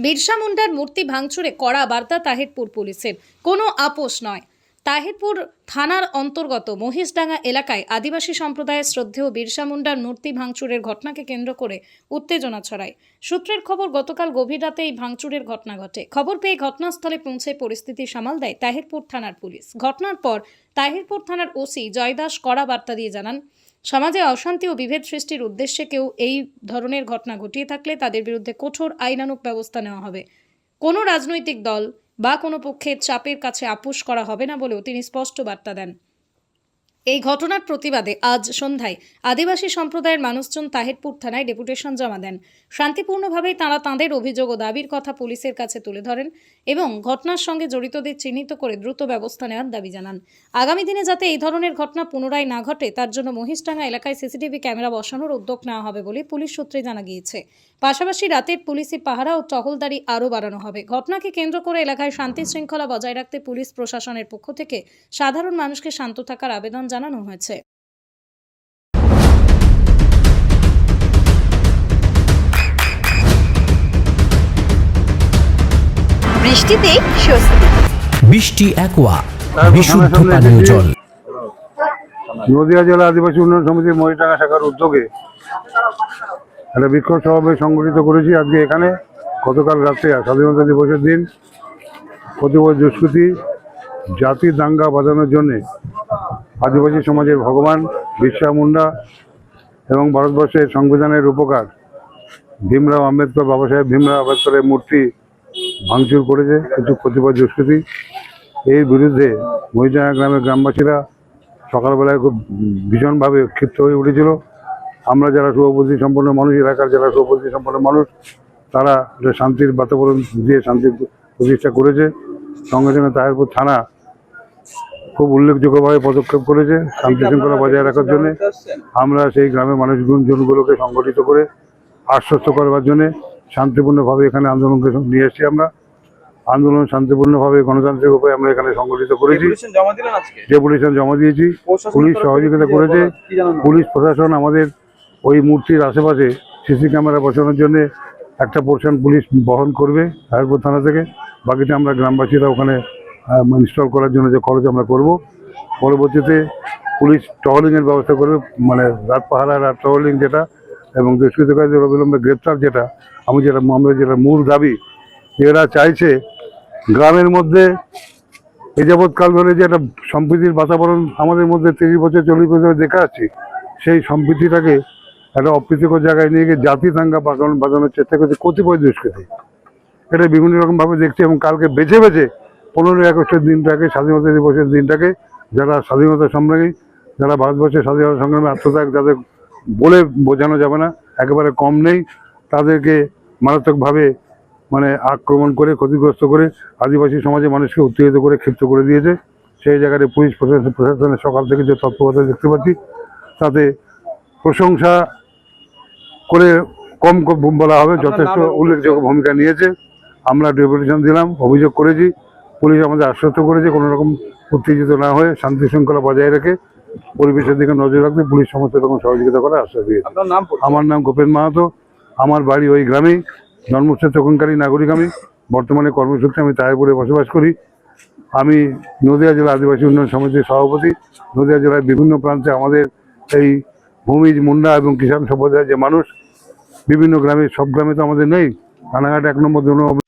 বিরসা মুন্ডার মূর্তি ভাঙচুরে কড়া বার্তা তাহিরপুর পুলিশের। কোনো আপোষ নয়। তাহিরপুর থানার অন্তর্গত মহিষডাঙ্গা এলাকায় আদিবাসী সম্প্রদায়ের শ্রদ্ধেয় বিরসা মুন্ডার মূর্তি ভাঙচুরের ঘটনাকে কেন্দ্র করে উত্তেজনা ছড়ায়। সূত্রের খবর, গতকাল গভীর রাতে এই ভাঙচুরের ঘটনা ঘটে। খবর পেয়ে ঘটনাস্থলে পৌঁছে পরিস্থিতি সামাল দেয় তাহিরপুর থানার পুলিশ। ঘটনার পর তাহিরপুর থানার ওসি জয় দাস কড়া বার্তা দিয়ে জানান, সমাজে অশান্তি ও বিভেদ সৃষ্টির উদ্দেশ্যে কেউ এই ধরনের ঘটনা ঘটিয়ে থাকলে তাদের বিরুদ্ধে কঠোর আইনানুগ ব্যবস্থা নেওয়া হবে। কোনো রাজনৈতিক দল বা কোনো পক্ষের চাপের কাছে আপোষ করা হবে না বলেও তিনি স্পষ্ট বার্তা দেন। এই ঘটনার প্রতিবাদে আজ সন্ধ্যায় আদিবাসী সম্প্রদায়ের মানুষজন তাহিরপুর থানায় ডেপুটেশন জমা দেন। শান্তিপূর্ণভাবেই তাঁরা তাঁদের অভিযোগ ও দাবির কথা পুলিশের কাছে তুলে ধরেন এবং ঘটনার সঙ্গে জড়িতদের চিহ্নিত করে দ্রুত ব্যবস্থা নেওয়ার দাবি জানান। আগামী দিনে যাতে এই ধরনের ঘটনা পুনরায় না ঘটে তার জন্য মহিষডাঙ্গা এলাকায় সিসিটিভি ক্যামেরা বসানোর উদ্যোগ নেওয়া হবে বলে পুলিশ সূত্রে জানা গিয়েছে। পাশাপাশি রাতের পুলিশি পাহারা ও টহলদারি আরও বাড়ানো হবে। ঘটনাকে কেন্দ্র করে এলাকায় শান্তি শৃঙ্খলা বজায় রাখতে পুলিশ প্রশাসনের পক্ষ থেকে সাধারণ মানুষকে শান্ত থাকার আবেদন জানানো হয়েছে। বৃষ্টিতে স্বস্তি। বৃষ্টি অ্যাকোয়া বিশুদ্ধ পানীয় জল। নদিয়া জেলা আদিবাসী উন্নয়ন সমিতির মহিষডাঙ্গা শাখার উদ্যোগে একটা বিক্ষোভ সমাবেশ সংগঠিত করেছি আজকে এখানে। গতকাল রাতে স্বাধীনতা দিবসের দিন প্রতিবছর দুষ্কৃতি জাতির দাঙ্গা বাঁধানোর জন্যে আদিবাসী সমাজের ভগবান বিরসা মুন্ডা এবং ভারতবর্ষের সংবিধানের উপকার ভীমরাও আম্বেদকর, বাবা সাহেব ভীমরাও আম্বেদকরের মূর্তি ভাঙচুর করেছে কিছু প্রতিবাদ দুষ্কৃতি। এর বিরুদ্ধে মহিষডাঙ্গা গ্রামের গ্রামবাসীরা সকালবেলায় খুব ভীষণভাবে ক্ষিপ্ত হয়ে উঠেছিল। আমরা যারা শুভবুদ্ধি সম্পন্ন মানুষ, এলাকার যারা শুভবুদ্ধি সম্পন্ন মানুষ, তারা শান্তির বাতাবরণ দিয়ে শান্তি প্রতিষ্ঠা করেছে। সঙ্গে সঙ্গে তাহিরপুর থানা খুব উল্লেখযোগ্যভাবে পদক্ষেপ করেছে শান্তি শৃঙ্খলা বজায় রাখার জন্য। আমরা সেই গ্রামের মানুষজনগুলোকে সংগঠিত করে আশ্বস্ত করবার জন্য শান্তিপূর্ণভাবে এখানে আন্দোলনকে নিয়ে এসেছি। আমরা আন্দোলন শান্তিপূর্ণভাবে গণতান্ত্রিক উপায়ে আমরা এখানে সংগঠিত করেছি। ডেপুটেশন জমা দিয়েছি, পুলিশ সহযোগিতা করেছে। পুলিশ প্রশাসন আমাদের ওই মূর্তির আশেপাশে সিসি ক্যামেরা বসানোর জন্য একটা পোর্শন পুলিশ বহন করবে তাহিরপুর থানা থেকে। বাকিটা আমরা গ্রামবাসীরা ওখানে ইনস্টল করার জন্য যে খরচ আমরা করব। পরবর্তীতে পুলিশ টহলিংয়ের ব্যবস্থা করবে, মানে রাত পাহারা, রাত টহলিং যেটা, এবং দুষ্কৃতকারীদের অবিলম্বে গ্রেপ্তার, যেটা আমরা যেটা মূল দাবি। এরা চাইছে গ্রামের মধ্যে এ যাবৎকাল ধরে যে একটা সম্প্রীতির বাতাবরণ আমাদের মধ্যে 30 বছর 40 বছর দেখে আসছি, সেই সম্প্রীতিটাকে একটা অপ্রীতিকর জায়গায় নিয়ে গিয়ে জাতি দাঙ্গা বাঁধানোর চেষ্টা করছে কতিপয় দুষ্কৃতী। এটা বিভিন্ন রকমভাবে দেখছে এবং কালকে বেছে বেছে 15ই আগস্টের দিনটাকে, স্বাধীনতা দিবসের দিনটাকে, যারা স্বাধীনতা সংগ্রামী, যারা ভারতবর্ষের স্বাধীনতা সংগ্রামে আত্মত্যাগ যাদের বলে বোঝানো যাবে না, একেবারে কম নেই, তাদেরকে মারাত্মকভাবে মানে আক্রমণ করে ক্ষতিগ্রস্ত করে আদিবাসী সমাজের মানুষকে উত্তেজিত করে ক্ষিপ্ত করে দিয়েছে। সেই জায়গায় পুলিশ প্রশাসনের সকাল থেকে যে তৎপরতা দেখতে পাচ্ছি তাতে প্রশংসা করে কম বলা হবে, যথেষ্ট উল্লেখযোগ্য ভূমিকা নিয়েছে। আমরা ডেপুটেশন দিলাম, অভিযোগ করেছি, পুলিশ আমাদের আশ্বস্ত করেছে কোনো রকম উত্তেজিত না হয়ে শান্তি শৃঙ্খলা বজায় রেখে পরিবেশের দিকে নজর রাখতে পুলিশ সমস্ত রকম সহযোগিতা করার আশ্বাস দিয়েছে। আমার নাম গোপেন মাহাতো, আমার বাড়ি ওই গ্রামেই, জন্মস্থান তখনকারী নাগরিক আমি। বর্তমানে কর্মসূত্রে আমি তাহিরপুরে বসবাস করি। আমি নদিয়া জেলা আদিবাসী উন্নয়ন সমিতির সভাপতি। নদিয়া জেলার বিভিন্ন প্রান্তে আমাদের এই ভূমিজ, মুন্ডা এবং কিষাণ সম্প্রদায়ের যে মানুষ বিভিন্ন গ্রামে, সব গ্রামে তো আমাদের নেই, রানাঘাট 1 নম্বর 2 নম্বর।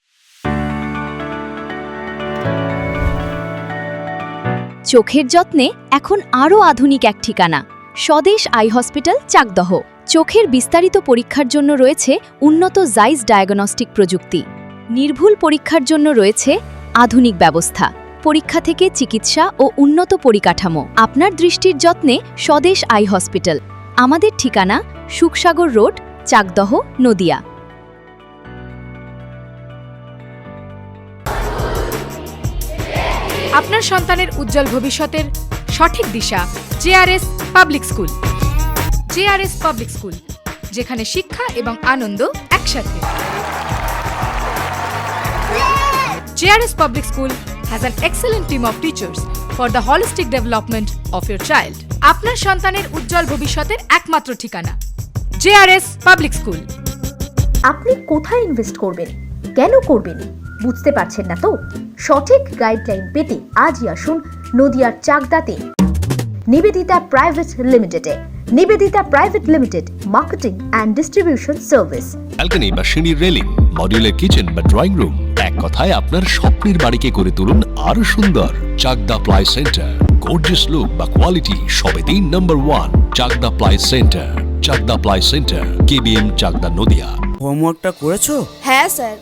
চোখের যত্নে এখন আরও আধুনিক এক ঠিকানা, স্বদেশ আই হসপিটাল, চাকদহ। চোখের বিস্তারিত পরীক্ষার জন্য রয়েছে উন্নত জাইস ডায়াগনস্টিক প্রযুক্তি। নির্ভুল পরীক্ষার জন্য রয়েছে আধুনিক ব্যবস্থা, পরীক্ষা থেকে চিকিৎসা ও উন্নত পরিকাঠামো। আপনার দৃষ্টির যত্নে স্বদেশ আই হসপিটাল। আমাদের ঠিকানা সুখসাগর রোড, চাকদহ, নদিয়া। আপনার সন্তানের উজ্জ্বল ভবিষ্যতের সঠিক দিশা JRS public school. JRS public school, যেখানে শিক্ষা এবং আনন্দ একসাথে। JRS public school has an excellent team of teachers for the holistic development of your child. আপনার সন্তানের উজ্জ্বল ভবিষ্যতের একমাত্র ঠিকানা জেআরএস পাবলিক স্কুল। আপনি কোথায় ইনভেস্ট করবেন, কেন করবেন? বুঝতে পারছেন না তো? সঠিক গাইডলাইন পেতে আজই আসুন নদিয়ার চাকদাতে নিবেদিতা প্রাইভেট লিমিটেডে। Nibedita private limited, marketing and distribution service. Balcony বা সিঁড়ির রেলিং, মডিউলার কিচেন বা ড্রয়িং রুম, এক কথায় আপনার স্বপ্নের বাড়িকে করে তুলুন আরো সুন্দর। Chakdah ply centre, gorgeous look বা কোয়ালিটি সবেতেই number 1। Chakdah ply centre, Chakdah ply centre, KBM, Chakdah, Nadia. হোমওয়ার্কটা করেছো? হ্যাঁ স্যার।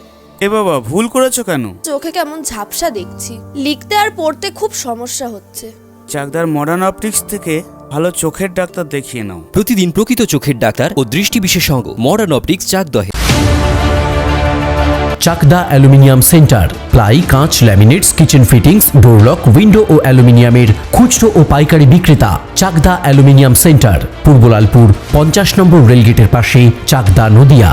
এ বাবা, ভুল করেছো কেন? চোখে কেমন ঝাপসা দেখছি, লিখতে আর পড়তে খুব সমস্যা হচ্ছে। চাকদার মডার্ন অপটিক্স থেকে ভালো চোখের ডাক্তার দেখিয়ে নাও। প্রতিদিন প্রকৃত চোখের ডাক্তার ও দৃষ্টি বিশেষজ্ঞ মডার্ন অপটিক্স চাকদহে। চাকদা অ্যালুমিনিয়াম সেন্টার, প্লাই, কাঁচ, laminates, kitchen fittings, door lock, window ও অ্যালুমিনিয়ামের খুচরো ও পাইকারি বিক্রেতা। চাকদা অ্যালুমিনিয়াম সেন্টার, পূর্ব লালপুর 50 নম্বর রেলগেটের পাশে, চাকদা, নদিয়া।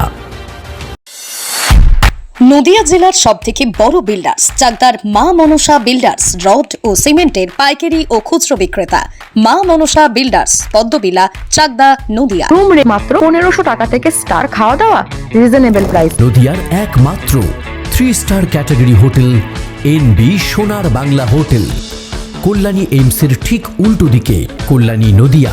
নদিয়া জেলার সবথেকে বড় বিল্ডার্স চাকদার মা মনসা বিল্ডার্স, রড ও সিমেন্টের পাইকারি ও খুচরো বিক্রেতা। মা মনসা বিল্ডার্স, পদ্মবিলা, চাকদা, নদিয়া। রুম রে মাত্র 1500 টাকা থেকে স্টার, খাওয়া দাওয়া রিজনেবল প্রাইস। নদিয়ার একমাত্র 3 স্টার ক্যাটাগরি হোটেল এনবি সোনার বাংলা হোটেল, কল্যাণী এইমসের ঠিক উল্টো দিকে, কল্যাণী, নদিয়া।